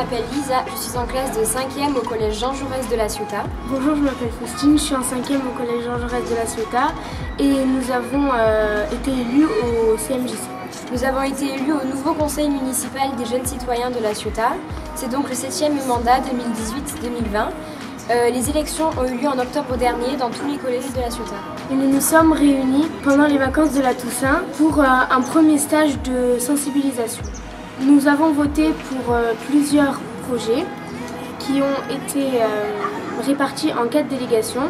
m'appelle Lisa, je suis en classe de 5e au collège Jean Jaurès de La Ciotat. Bonjour, je m'appelle Faustine, je suis en 5e au collège Jean Jaurès de La Ciotat et nous avons été élus au CMJC. Nous avons été élus au nouveau conseil municipal des jeunes citoyens de La Ciotat. C'est donc le 7e mandat 2018-2020. Les élections ont eu lieu en octobre dernier dans tous les collèges de La Ciotat. Et nous nous sommes réunis pendant les vacances de la Toussaint pour un premier stage de sensibilisation. Nous avons voté pour plusieurs projets qui ont été répartis en 4 délégations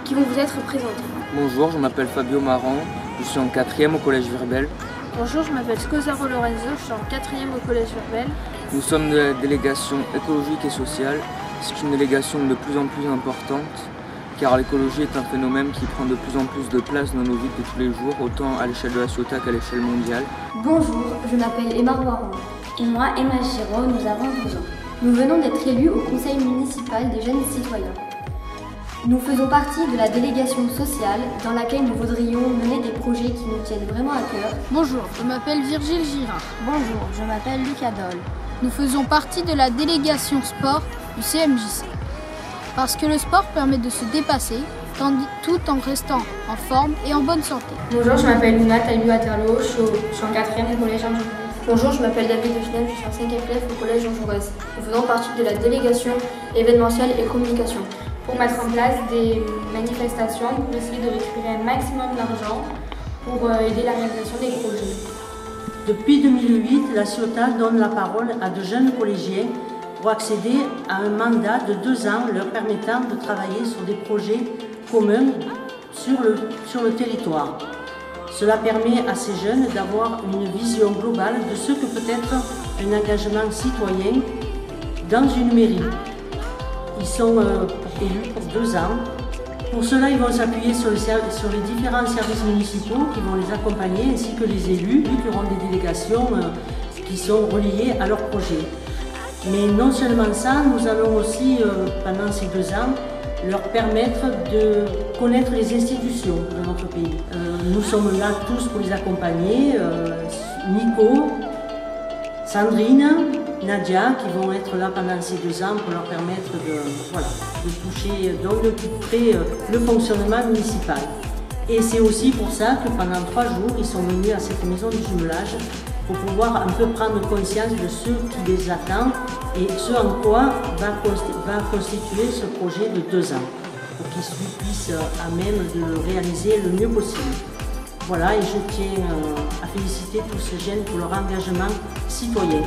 qui vont vous être présentées. Bonjour, je m'appelle Fabio Marron, je suis en 4e au collège Virbel. Bonjour, je m'appelle Scosaro Lorenzo, je suis en 4e au collège Virbel. Nous sommes de la délégation écologique et sociale. C'est une délégation de plus en plus importante car l'écologie est un phénomène qui prend de plus en plus de place dans nos vies de tous les jours, autant à l'échelle de La Ciotat qu'à l'échelle mondiale. Bonjour, je m'appelle Emma Roiron. Et moi, Emma Giraud, nous avons 12 ans. Nous venons d'être élus au conseil municipal des jeunes citoyens. Nous faisons partie de la délégation sociale dans laquelle nous voudrions mener des projets qui nous tiennent vraiment à cœur. Bonjour, je m'appelle Virgile Girard. Bonjour, je m'appelle Lucas Dole. Nous faisons partie de la délégation sport du CMJC. Parce que le sport permet de se dépasser tout en restant en forme et en bonne santé. Bonjour, je m'appelle Luna Taillou-Waterloo, je suis en 4e au collège Jean Jaurès. Bonjour, je m'appelle David de Chenel, je suis en 5e classe au collège Jean Jaurès. Nous faisons partie de la délégation événementielle et communication. Pour mettre en place des manifestations, pour essayer de récupérer un maximum d'argent pour aider la réalisation des projets. Depuis 2008, La Ciotat donne la parole à de jeunes collégiens pour accéder à un mandat de 2 ans leur permettant de travailler sur des projets communs sur le territoire. Cela permet à ces jeunes d'avoir une vision globale de ce que peut être un engagement citoyen dans une mairie. Ils sont élus pour 2 ans. Pour cela, ils vont s'appuyer sur les différents services municipaux qui vont les accompagner, ainsi que les élus, qui auront des délégations qui sont reliées à leur projet. Mais non seulement ça, nous allons aussi, pendant ces 2 ans, leur permettre de connaître les institutions de notre pays. Nous sommes là tous pour les accompagner, Nico, Sandrine, Nadia, qui vont être là pendant ces 2 ans pour leur permettre de toucher de plus près le fonctionnement municipal. Et c'est aussi pour ça que pendant 3 jours, ils sont venus à cette maison du jumelage pour pouvoir un peu prendre conscience de ce qui les attend et ce en quoi va constituer ce projet de 2 ans, pour qu'ils puissent à même de le réaliser le mieux possible. Voilà, et je tiens à féliciter tous ces jeunes pour leur engagement citoyen.